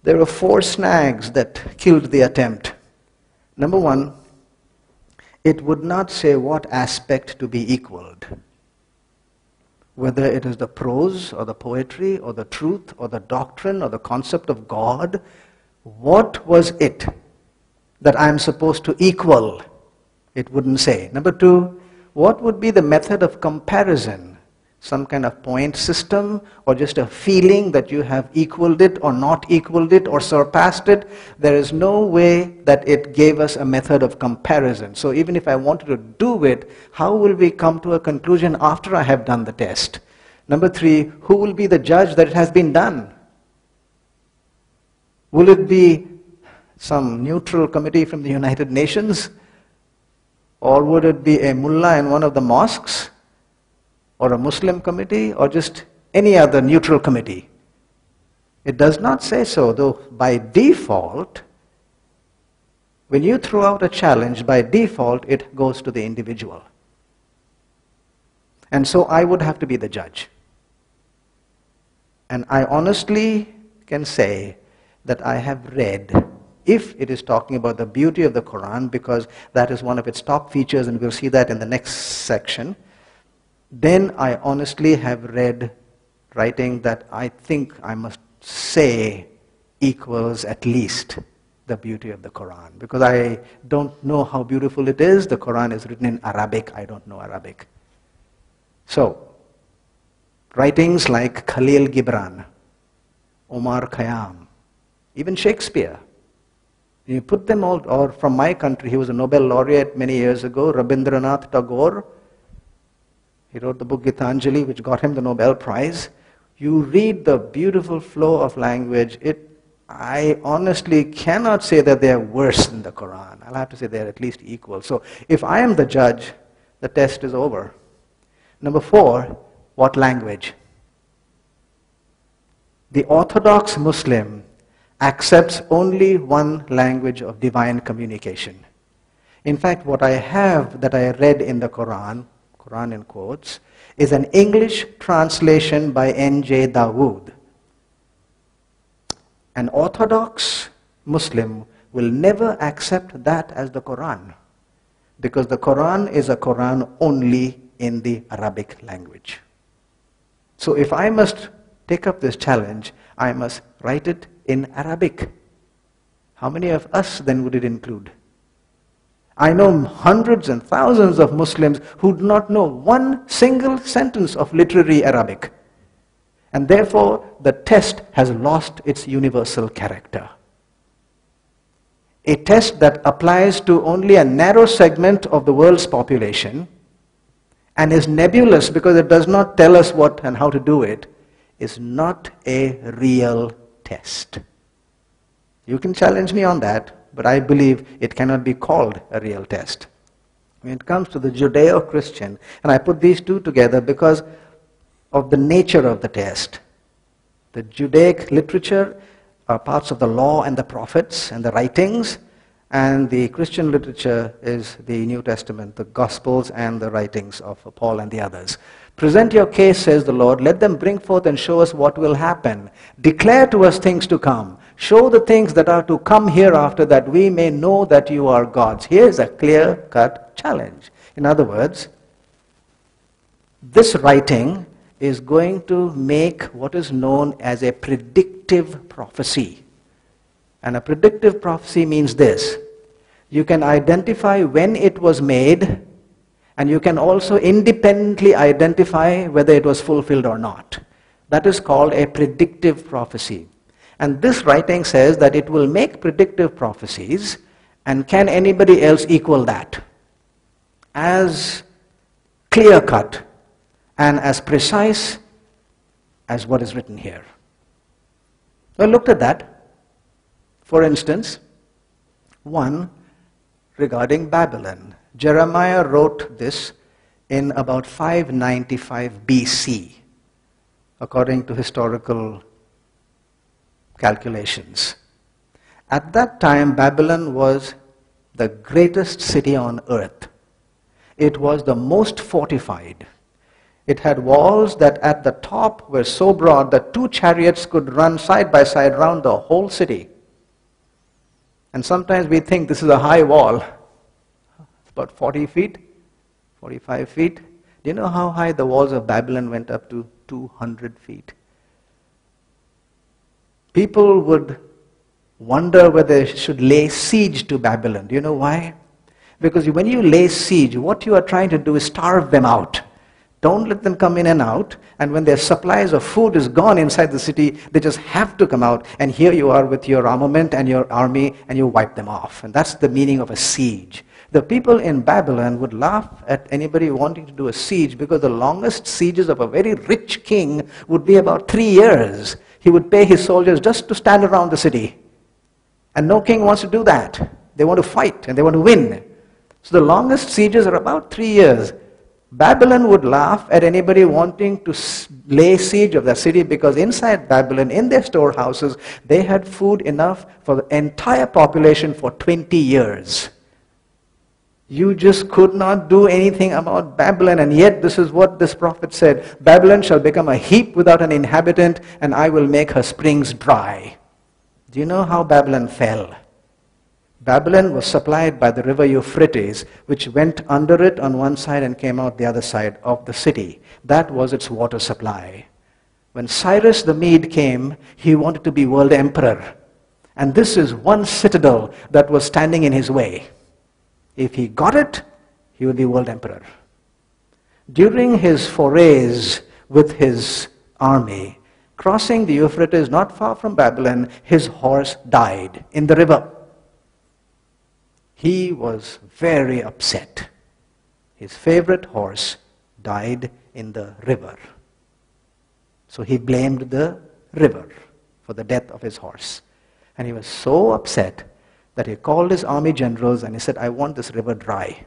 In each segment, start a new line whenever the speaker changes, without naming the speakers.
There were 4 snags that killed the attempt. Number 1, it would not say what aspect to be equaled. Whether it is the prose or the poetry or the truth or the doctrine or the concept of God, what was it that I am supposed to equal? It wouldn't say. Number 2, what would be the method of comparison? Some kind of point system, or just a feeling that you have equaled it or not equaled it or surpassed it? There is no way that it gave us a method of comparison. So even if I wanted to do it, how will we come to a conclusion after I have done the test? Number 3, who will be the judge that it has been done? Will it be some neutral committee from the United Nations? Or would it be a mullah in one of the mosques? Or a Muslim committee, or just any other neutral committee? It does not say so, though by default, when you throw out a challenge, by default it goes to the individual. And so I would have to be the judge. And I honestly can say that I have read, if it is talking about the beauty of the Quran, because that is one of its top features, and we'll see that in the next section, then I honestly have read writing that I think I must say equals at least the beauty of the Quran. Because I don't know how beautiful it is. The Quran is written in Arabic. I don't know Arabic. So, writings like Khalil Gibran, Omar Khayyam, even Shakespeare, you put them all, or from my country, he was a Nobel laureate many years ago, Rabindranath Tagore. He wrote the book Gitanjali, which got him the Nobel Prize. You read the beautiful flow of language. I honestly cannot say that they are worse than the Quran. I'll have to say they are at least equal. So if I am the judge, the test is over. Number 4, what language? The Orthodox Muslim accepts only one language of divine communication. In fact, what I have that I read in the Quran in quotes, is an English translation by N.J. Dawood. An Orthodox Muslim will never accept that as the Quran, because the Quran is a Quran only in the Arabic language. So if I must take up this challenge, I must write it in Arabic. How many of us then would it include? I know hundreds and thousands of Muslims who do not know one single sentence of literary Arabic. And therefore, the test has lost its universal character. A test that applies to only a narrow segment of the world's population and is nebulous because it does not tell us what and how to do it, is not a real test. You can challenge me on that, but I believe it cannot be called a real test. When it comes to the Judeo-Christian, and I put these two together because of the nature of the test. The Judaic literature are parts of the law and the prophets and the writings, and the Christian literature is the New Testament, the Gospels and the writings of Paul and the others. Present your case, says the Lord. Let them bring forth and show us what will happen. Declare to us things to come. Show the things that are to come hereafter, that we may know that you are gods. Here's a clear-cut challenge. In other words, this writing is going to make what is known as a predictive prophecy. And a predictive prophecy means this: you can identify when it was made, and you can also independently identify whether it was fulfilled or not. That is called a predictive prophecy. And this writing says that it will make predictive prophecies, and can anybody else equal that? As clear-cut and as precise as what is written here. I looked at that. For instance, one regarding Babylon. Jeremiah wrote this in about 595 BC, according to historical calculations. At that time, Babylon was the greatest city on earth. It was the most fortified. It had walls that at the top were so broad that 2 chariots could run side by side round the whole city. And sometimes we think this is a high wall. It's about 40 feet, 45 feet. Do you know how high the walls of Babylon went up to? 200 feet. People would wonder whether they should lay siege to Babylon. Do you know why? Because when you lay siege, what you are trying to do is starve them out. Don't let them come in and out. And when their supplies of food is gone inside the city, they just have to come out. And here you are with your armament and your army, and you wipe them off. And that's the meaning of a siege. The people in Babylon would laugh at anybody wanting to do a siege, because the longest sieges of a very rich king would be about 3 years. He would pay his soldiers just to stand around the city. And no king wants to do that. They want to fight and they want to win. So the longest sieges are about 3 years. Babylon would laugh at anybody wanting to lay siege of the city, because inside Babylon, in their storehouses, they had food enough for the entire population for 20 years. You just could not do anything about Babylon, and yet this is what this prophet said. Babylon shall become a heap without an inhabitant, and I will make her springs dry. Do you know how Babylon fell? Babylon was supplied by the river Euphrates, which went under it on one side and came out the other side of the city. That was its water supply. When Cyrus the Mede came, he wanted to be world emperor. And this is one citadel that was standing in his way. If he got it, he would be world emperor. During his forays with his army, crossing the Euphrates not far from Babylon, his horse died in the river. He was very upset. His favorite horse died in the river. So he blamed the river for the death of his horse. And he was so upset that he called his army generals and he said, I want this river dry.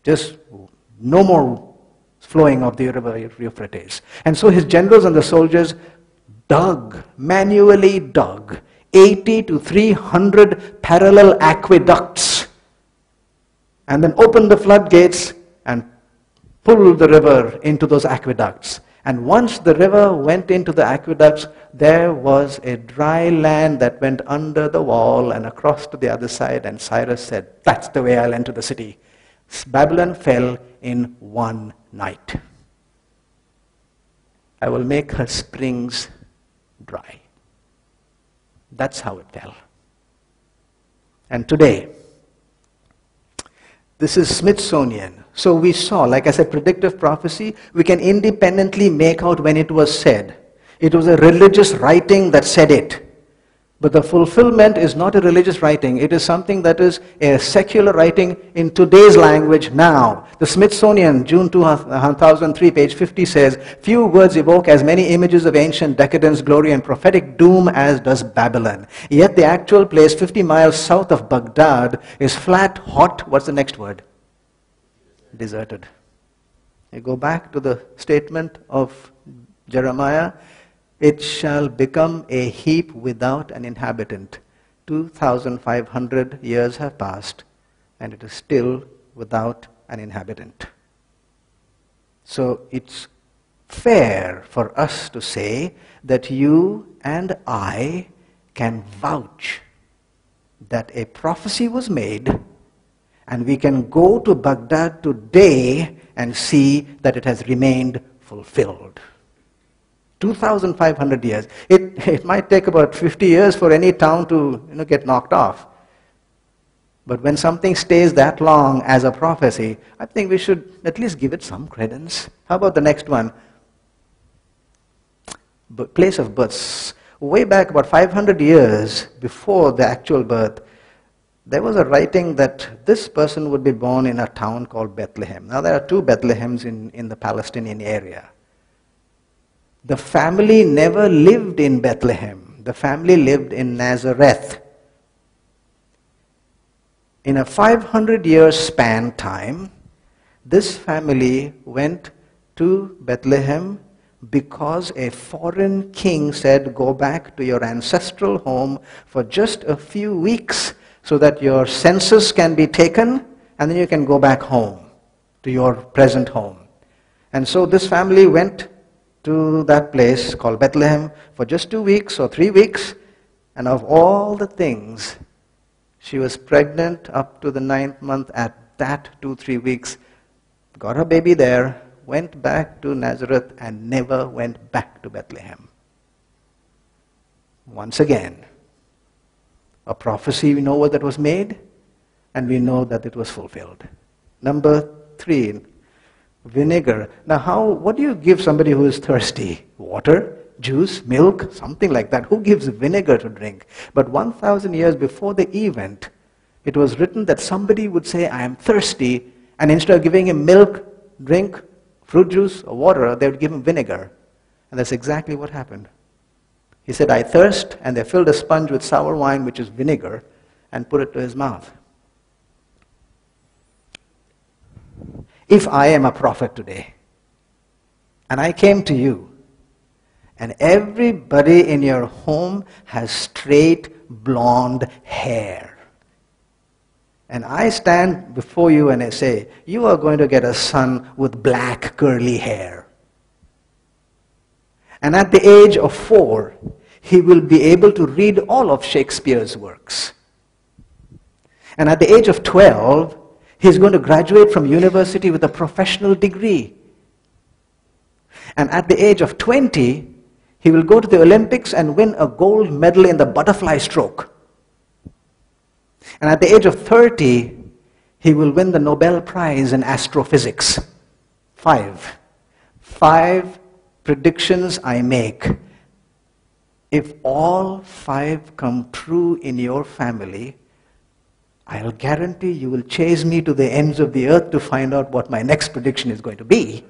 Just no more flowing of the river Euphrates. And so his generals and the soldiers manually dug 80 to 300 parallel aqueducts, and then opened the floodgates and pulled the river into those aqueducts. And once the river went into the aqueducts, there was a dry land that went under the wall and across to the other side. And Cyrus said, that's the way I'll enter the city. Babylon fell in one night. I will make her springs dry. That's how it fell. And today, this is Smithsonian. So we saw, like I said, predictive prophecy. We can independently make out when it was said. It was a religious writing that said it. But the fulfillment is not a religious writing. It is something that is a secular writing in today's language now. The Smithsonian, June 2003, page 50 says, few words evoke as many images of ancient decadence, glory, and prophetic doom as does Babylon. Yet the actual place 50 miles south of Baghdad is flat, hot, what's the next word? Deserted. You go back to the statement of Jeremiah, it shall become a heap without an inhabitant. 2,500 years have passed, and it is still without an inhabitant. So it's fair for us to say that you and I can vouch that a prophecy was made, and we can go to Baghdad today and see that it has remained fulfilled. 2,500 years. It might take about 50 years for any town to get knocked off. But when something stays that long as a prophecy, I think we should at least give it some credence. How about the next one? Place of birth. Way back about 500 years before the actual birth, there was a writing that this person would be born in a town called Bethlehem. Now there are 2 Bethlehems in the Palestinian area. The family never lived in Bethlehem. The family lived in Nazareth. In a 500-year span time, this family went to Bethlehem because a foreign king said, go back to your ancestral home for just a few weeks so that your census can be taken, and then you can go back home to your present home. And so this family went to that place called Bethlehem for just 2 weeks or 3 weeks. And of all the things, she was pregnant up to the 9th month. At that 2-3 weeks, got her baby there, went back to Nazareth, and never went back to Bethlehem. Once again, a prophecy, we know what that was made, and we know that it was fulfilled. Number 3, vinegar. Now what do you give somebody who is thirsty? Water, juice, milk, something like that. Who gives vinegar to drink? But 1,000 years before the event, it was written that somebody would say, I am thirsty, and instead of giving him milk, drink, fruit juice, or water, they would give him vinegar. And that's exactly what happened. He said, I thirst, and they filled a sponge with sour wine, which is vinegar, and put it to his mouth. If I am a prophet today, and I came to you, and everybody in your home has straight blonde hair, and I stand before you and I say, you are going to get a son with black curly hair. And at the age of 4, he will be able to read all of Shakespeare's works. And at the age of 12, he's going to graduate from university with a professional degree. And at the age of 20, he will go to the Olympics and win a gold medal in the butterfly stroke. And at the age of 30, he will win the Nobel Prize in astrophysics. 5 predictions I make. If all 5 come true in your family, I'll guarantee you will chase me to the ends of the earth to find out what my next prediction is going to be.